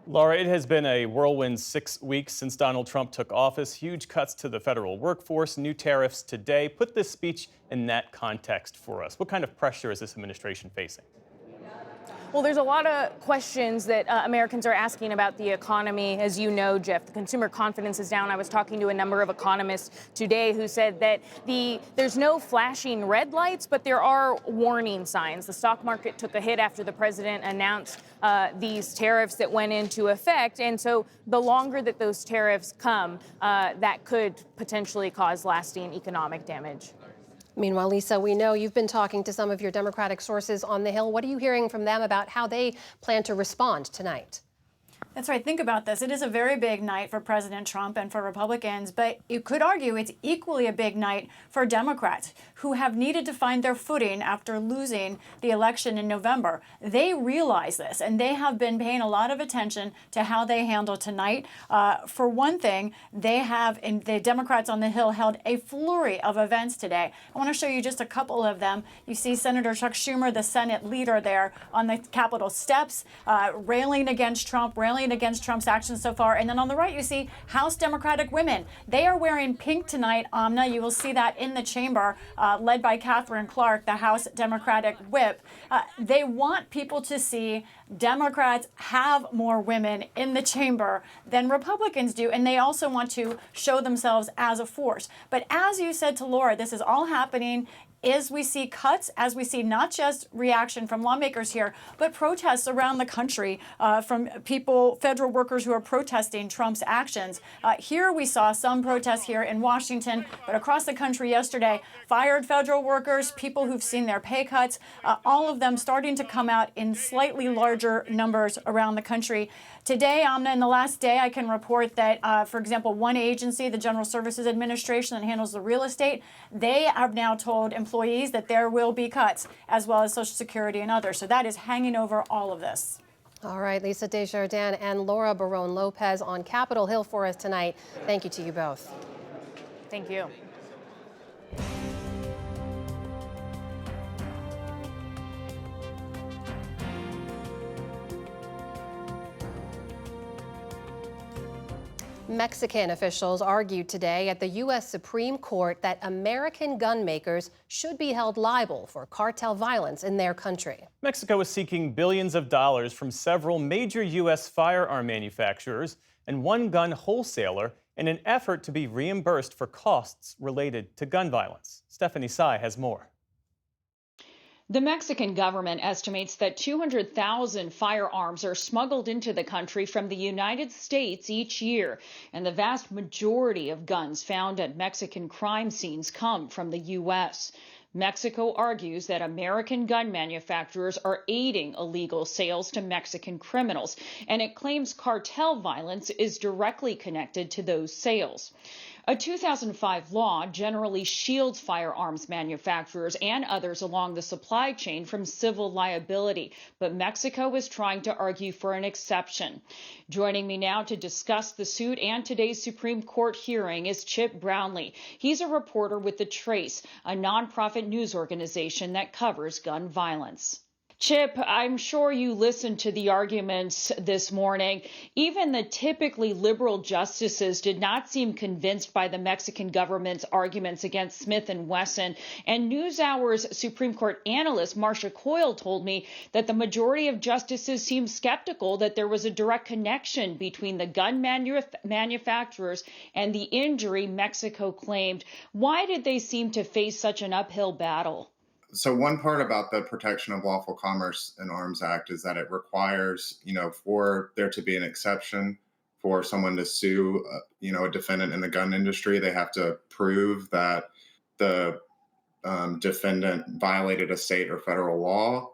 A: Laura, it has been a whirlwind 6 weeks since Donald Trump took office. Huge cuts to the federal workforce, new tariffs today. Put this speech in that context for us. What kind of pressure is this administration facing?
H: Well, there's a lot of questions that Americans are asking about the economy. As you know, Jeff, the consumer confidence is down. I was talking to a number of economists today who said that there's no flashing red lights, but there are warning signs. The stock market took a hit after the president announced these tariffs that went into effect. And so the longer that those tariffs come, that could potentially cause lasting economic damage.
B: Meanwhile, Lisa, we know you've been talking to some of your Democratic sources on the Hill. What are you hearing from them about how they plan to respond tonight?
I: That's right. Think about this. It is a very big night for President Trump and for Republicans, but you could argue it's equally a big night for Democrats who have needed to find their footing after losing the election in November. They realize this, and they have been paying a lot of attention to how they handle tonight. For one thing, the Democrats on the Hill held a flurry of events today. I want to show you just a couple of them. You see Senator Chuck Schumer, the Senate leader there on the Capitol steps, railing against Trump's actions so far. And then on the right, you see House Democratic women. They are wearing pink tonight, Amna. You will see that in the chamber, led by Catherine Clark, the House Democratic whip. They want people to see Democrats have more women in the chamber than Republicans do, and they also want to show themselves as a force. But as you said to Laura, this is all happening as we see cuts, as we see not just reaction from lawmakers here, but protests around the country from people, federal workers who are protesting Trump's actions. Here we saw some protests here in Washington, but across the country yesterday, fired federal workers, people who've seen their pay cuts, all of them starting to come out in slightly larger numbers around the country. Today, Amna, in the last day, I can report that, for example, one agency, the General Services Administration that handles the real estate, they have now told employees that there will be cuts, as well as Social Security and others. So that is hanging over all of this.
B: All right, Lisa Desjardins and Laura Barron Lopez on Capitol Hill for us tonight. Thank you to you both.
H: Thank you.
B: Mexican officials argued today at the U.S. Supreme Court that American gun makers should be held liable for cartel violence in their country.
A: Mexico is seeking billions of dollars from several major U.S. firearm manufacturers and one gun wholesaler in an effort to be reimbursed for costs related to gun violence. Stephanie Sy has more.
J: The Mexican government estimates that 200,000 firearms are smuggled into the country from the United States each year, and the vast majority of guns found at Mexican crime scenes come from the U.S. Mexico argues that American gun manufacturers are aiding illegal sales to Mexican criminals, and it claims cartel violence is directly connected to those sales. A 2005 law generally shields firearms manufacturers and others along the supply chain from civil liability, but Mexico is trying to argue for an exception. Joining me now to discuss the suit and today's Supreme Court hearing is Chip Brownlee. He's a reporter with The Trace, a nonprofit news organization that covers gun violence. Chip, I'm sure you listened to the arguments this morning. Even the typically liberal justices did not seem convinced by the Mexican government's arguments against Smith & Wesson. And NewsHour's Supreme Court analyst Marcia Coyle told me that the majority of justices seemed skeptical that there was a direct connection between the gun manufacturers and the injury Mexico claimed. Why did they seem to face such an uphill battle?
W: So one part about the Protection of Lawful Commerce and Arms Act is that it requires, for there to be an exception for someone to sue, a defendant in the gun industry, they have to prove that the defendant violated a state or federal law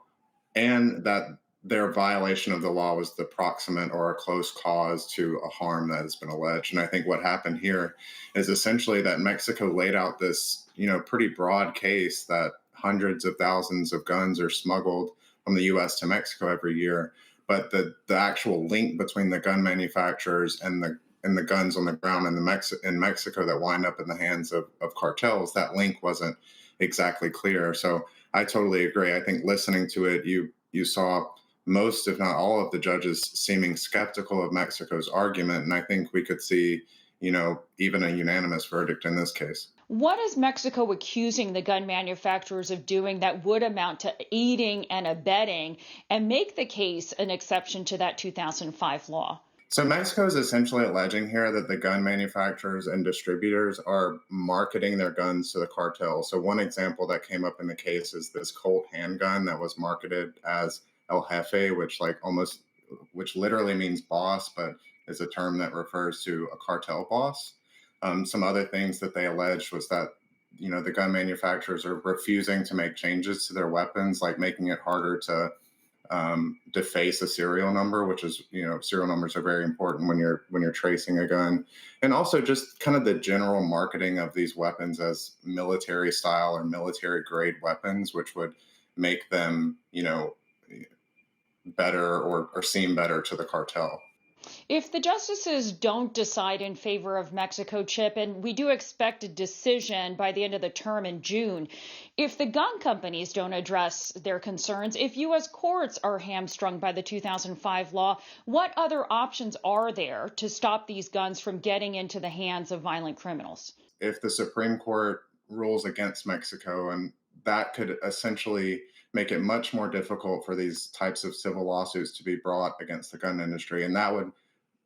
W: and that their violation of the law was the proximate or a close cause to a harm that has been alleged. And I think what happened here is essentially that Mexico laid out this, pretty broad case that hundreds of thousands of guns are smuggled from the U.S. to Mexico every year. But the actual link between the gun manufacturers and the guns on the ground in Mexico that wind up in the hands of cartels, that link wasn't exactly clear. So I totally agree. I think listening to it, you saw most, if not all, of the judges seeming skeptical of Mexico's argument. And I think we could see even a unanimous verdict in this case.
J: What is Mexico accusing the gun manufacturers of doing that would amount to aiding and abetting and make the case an exception to that 2005 law?
W: So Mexico is essentially alleging here that the gun manufacturers and distributors are marketing their guns to the cartel. So one example that came up in the case is this Colt handgun that was marketed as El Jefe, which literally means boss, but is a term that refers to a cartel boss. Some other things that they alleged was that, the gun manufacturers are refusing to make changes to their weapons, like making it harder to deface a serial number, which is, serial numbers are very important when you're tracing a gun. And also just kind of the general marketing of these weapons as military style or military grade weapons, which would make them, better or seem better to the cartel.
J: If the justices don't decide in favor of Mexico, Chip, and we do expect a decision by the end of the term in June, if the gun companies don't address their concerns, if U.S. courts are hamstrung by the 2005 law, what other options are there to stop these guns from getting into the hands of violent criminals?
W: If the Supreme Court rules against Mexico, and that could essentially make it much more difficult for these types of civil lawsuits to be brought against the gun industry. And that would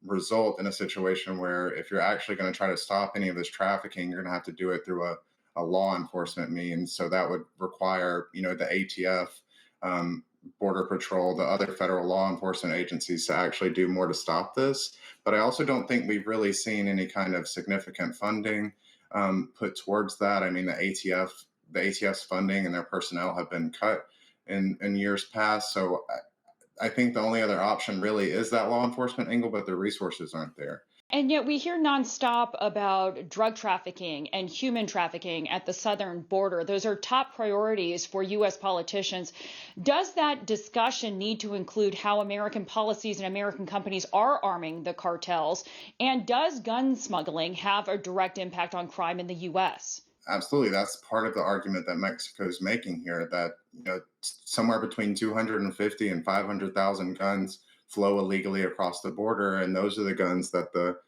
W: result in a situation where if you're actually going to try to stop any of this trafficking, you're going to have to do it through a law enforcement means. So that would require, the ATF, Border Patrol, the other federal law enforcement agencies to actually do more to stop this. But I also don't think we've really seen any kind of significant funding put towards that. I mean, the ATF's funding and their personnel have been cut in years past. So I think the only other option really is that law enforcement angle, but the resources aren't there.
J: And yet we hear nonstop about drug trafficking and human trafficking at the southern border. Those are top priorities for U.S. politicians. Does that discussion need to include how American policies and American companies are arming the cartels? And does gun smuggling have a direct impact on crime in the U.S.?
W: Absolutely. That's part of the argument that Mexico is making here, that somewhere between 250 and 500,000 guns flow illegally across the border. And those are the guns that the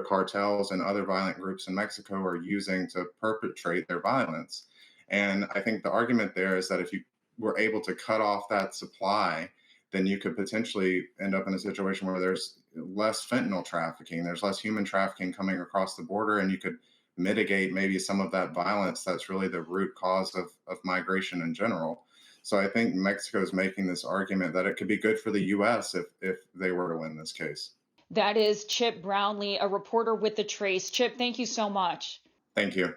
W: cartels and other violent groups in Mexico are using to perpetrate their violence. And I think the argument there is that if you were able to cut off that supply, then you could potentially end up in a situation where there's less fentanyl trafficking, there's less human trafficking coming across the border, and you could mitigate maybe some of that violence that's really the root cause of migration in general. So I think Mexico is making this argument that it could be good for the U.S. if they were to win this case.
J: That is Chip Brownlee, a reporter with The Trace. Chip, thank you so much.
W: Thank you.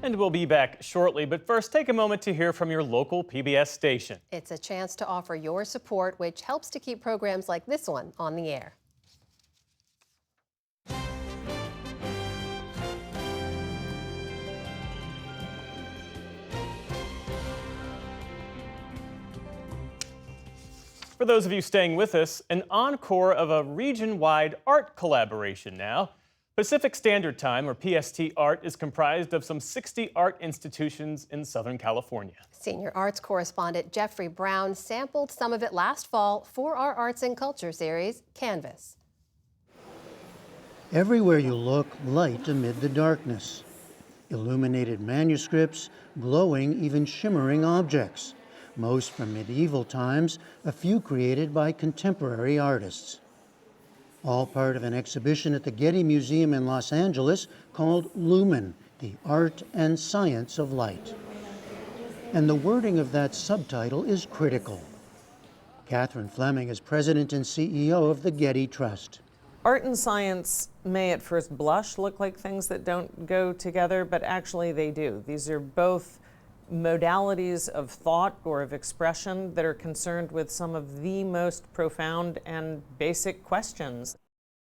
A: And we'll be back shortly, but first take a moment to hear from your local PBS station.
B: It's a chance to offer your support, which helps to keep programs like this one on the air.
A: For those of you staying with us, an encore of a region-wide art collaboration now. Pacific Standard Time, or PST Art, is comprised of some 60 art institutions in Southern California.
B: Senior arts correspondent Jeffrey Brown sampled some of it last fall for our Arts and Culture series, Canvas.
C: Everywhere you look, light amid the darkness. Illuminated manuscripts, glowing, even shimmering objects. Most from medieval times, a few created by contemporary artists. All part of an exhibition at the Getty Museum in Los Angeles called Lumen, the Art and Science of Light. And the wording of that subtitle is critical. Catherine Fleming is president and CEO of the Getty Trust.
K: Art and science may at first blush look like things that don't go together, but actually they do. These are both modalities of thought or of expression that are concerned with some of the most profound and basic questions.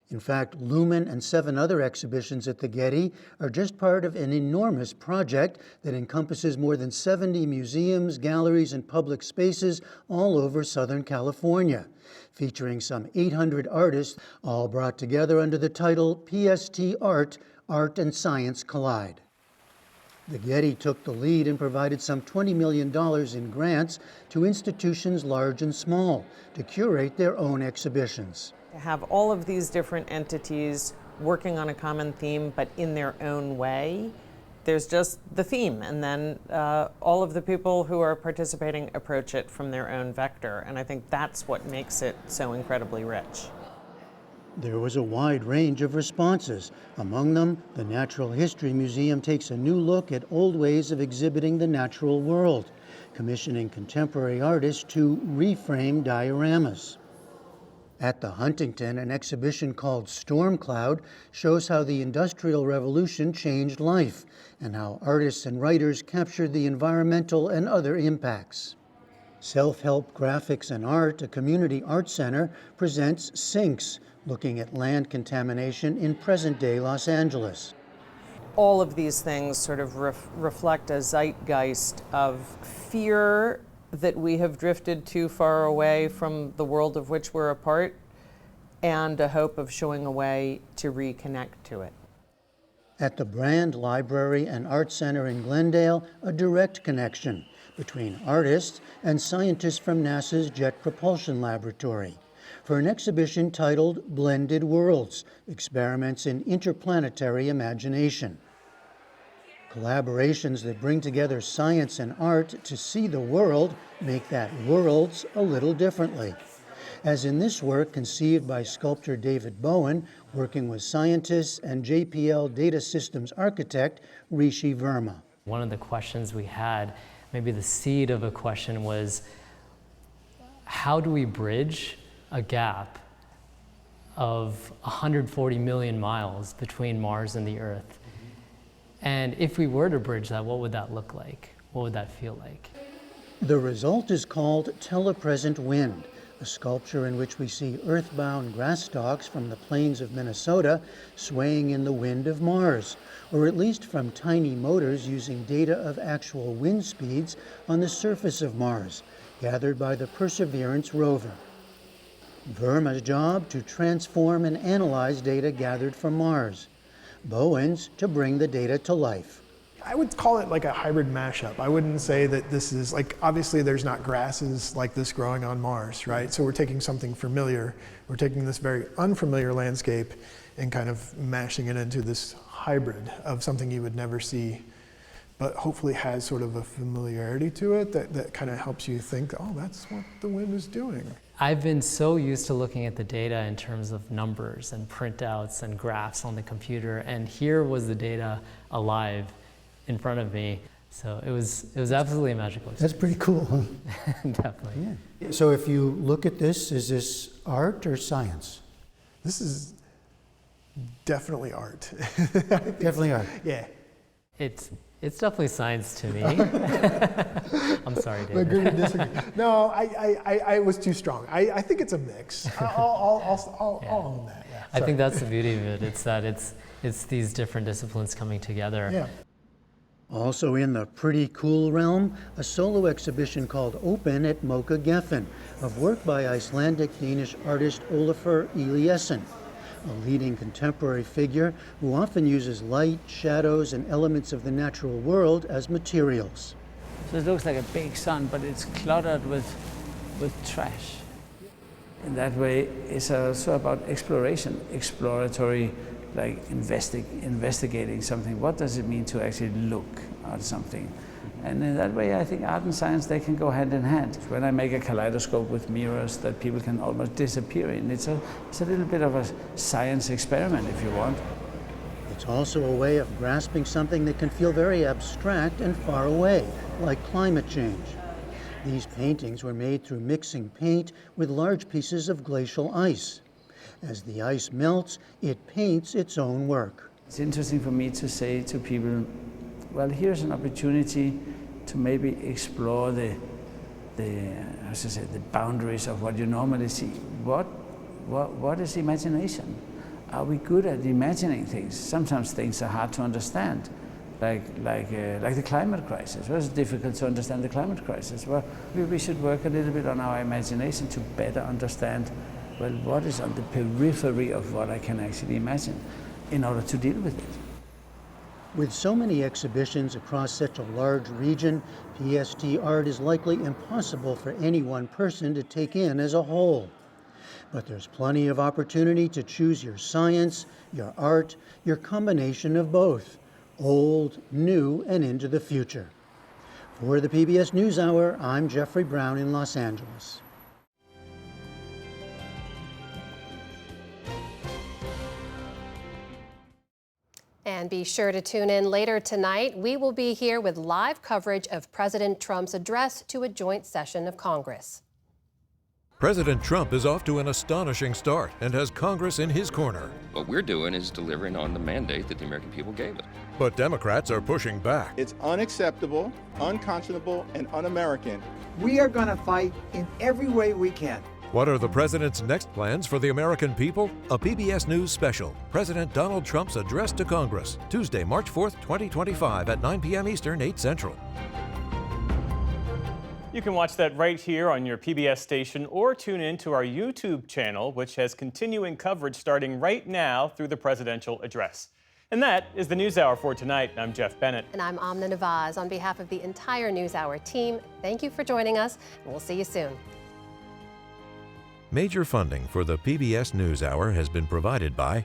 C: In fact, Lumen and 7 other exhibitions at the Getty are just part of an enormous project that encompasses more than 70 museums, galleries, and public spaces all over Southern California, featuring some 800 artists, all brought together under the title PST Art, Art and Science Collide. The Getty took the lead and provided some $20 million in grants to institutions large and small to curate their own exhibitions.
K: To have all of these different entities working on a common theme, but in their own way, there's just the theme, and then all of the people who are participating approach it from their own vector, and I think that's what makes it so incredibly rich.
C: There was a wide range of responses. Among them, the Natural History Museum takes a new look at old ways of exhibiting the natural world, commissioning contemporary artists to reframe dioramas. At the Huntington, an exhibition called Storm Cloud shows how the Industrial Revolution changed life and how artists and writers captured the environmental and other impacts. Self-Help Graphics and Art, a community art center, presents Sinks, looking at land contamination in present-day Los Angeles.
K: All of these things sort of reflect a zeitgeist of fear that we have drifted too far away from the world of which we're a part, and a hope of showing a way to reconnect to it.
C: At the Brand Library and Art Center in Glendale, a direct connection between artists and scientists from NASA's Jet Propulsion Laboratory for an exhibition titled Blended Worlds: Experiments in Interplanetary Imagination. Collaborations that bring together science and art to see the world make that worlds a little differently. As in this work conceived by sculptor David Bowen, working with scientists and JPL data systems architect Rishi Verma.
L: One of the questions we had, maybe the seed of a question, was how do we bridge a gap of 140 million miles between Mars and the Earth? And if we were to bridge that, what would that look like? What would that feel like?
C: The result is called Telepresent Wind, a sculpture in which we see earthbound grass stalks from the plains of Minnesota swaying in the wind of Mars, or at least from tiny motors using data of actual wind speeds on the surface of Mars, gathered by the Perseverance rover. Verma's job to transform and analyze data gathered from Mars. Bowen's to bring the data to life.
M: I would call it like a hybrid mashup. I wouldn't say that this is like, obviously there's not grasses like this growing on Mars, right? So we're taking something familiar, we're taking this very unfamiliar landscape and kind of mashing it into this hybrid of something you would never see, but hopefully has sort of a familiarity to it that kind of helps you think, oh, that's what the wind is doing.
L: I've been so used to looking at the data in terms of numbers and printouts and graphs on the computer, and here was the data alive in front of me. So it was absolutely a magical experience.
C: That's pretty cool, huh?
L: Definitely.
C: Yeah. So if you look at this, is this art or science?
M: This is definitely art.
C: Definitely art.
M: Yeah.
L: It's definitely science to me. I'm sorry, David.
M: Agree to disagree. No, I was too strong. I think it's a mix. I'll own that. Yeah.
L: I think that's the beauty of it. It's that it's these different disciplines coming together.
M: Yeah.
C: Also in the pretty cool realm, a solo exhibition called Open at Mocha Geffen of work by Icelandic-Danish artist Olafur Eliasson, a leading contemporary figure who often uses light, shadows, and elements of the natural world as materials.
N: So it looks like a big sun, but it's cluttered with trash. In that way, it's also about exploration, exploratory, like investigating something. What does it mean to actually look at something? And in that way, I think art and science, they can go hand in hand. When I make a kaleidoscope with mirrors that people can almost disappear in, it's a little bit of a science experiment, if you want.
C: It's also a way of grasping something that can feel very abstract and far away, like climate change. These paintings were made through mixing paint with large pieces of glacial ice. As the ice melts, it paints its own work.
N: It's interesting for me to say to people, well, here's an opportunity to maybe explore the boundaries of what you normally see. What is imagination? Are we good at imagining things? Sometimes things are hard to understand, like the climate crisis. Well, it's difficult to understand the climate crisis. Well, we should work a little bit on our imagination to better understand, well, what is on the periphery of what I can actually imagine in order to deal with it.
C: With so many exhibitions across such a large region, PST art is likely impossible for any one person to take in as a whole. But there's plenty of opportunity to choose your science, your art, your combination of both, old, new, and into the future. For the PBS NewsHour, I'm Jeffrey Brown in Los Angeles.
B: And be sure to tune in later tonight. We will be here with live coverage of President Trump's address to a joint session of Congress.
D: President Trump is off to an astonishing start and has Congress in his corner.
O: What we're doing is delivering on the mandate that the American people gave us.
D: But Democrats are pushing back.
P: It's unacceptable, unconscionable, and un-American.
S: We are going to fight in every way we can.
D: What are the president's next plans for the American people? A PBS News special, President Donald Trump's address to Congress, Tuesday, March 4th, 2025 at 9 p.m. Eastern, 8 Central.
A: You can watch that right here on your PBS station or tune in to our YouTube channel, which has continuing coverage starting right now through the presidential address. And that is the NewsHour for tonight. I'm Jeff Bennett.
B: And I'm Amna Nawaz. On behalf of the entire NewsHour team, thank you for joining us, and we'll see you soon.
D: Major funding for the PBS NewsHour has been provided by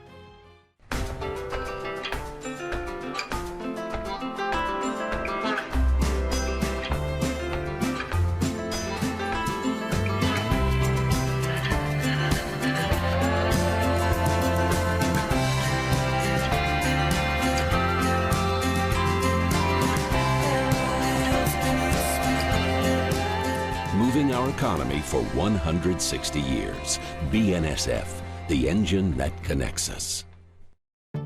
X: moving our economy for 160 years. BNSF, the engine that connects us.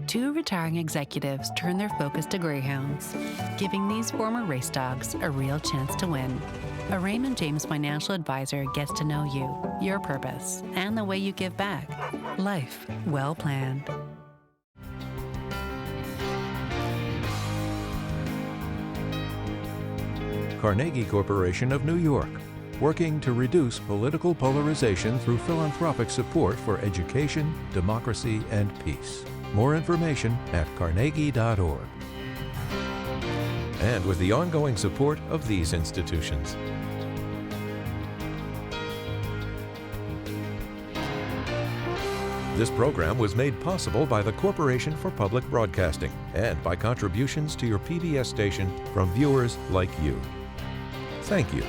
Y: Two retiring executives turn their focus to greyhounds, giving these former race dogs a real chance to win. A Raymond James financial advisor gets to know you, your purpose, and the way you give back. Life well planned.
D: Carnegie Corporation of New York, working to reduce political polarization through philanthropic support for education, democracy, and peace. More information at carnegie.org. And with the ongoing support of these institutions. This program was made possible by the Corporation for Public Broadcasting and by contributions to your PBS station from viewers like you. Thank you.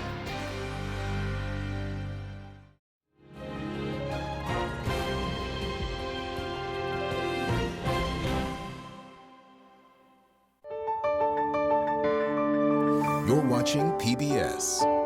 Z: You're watching PBS.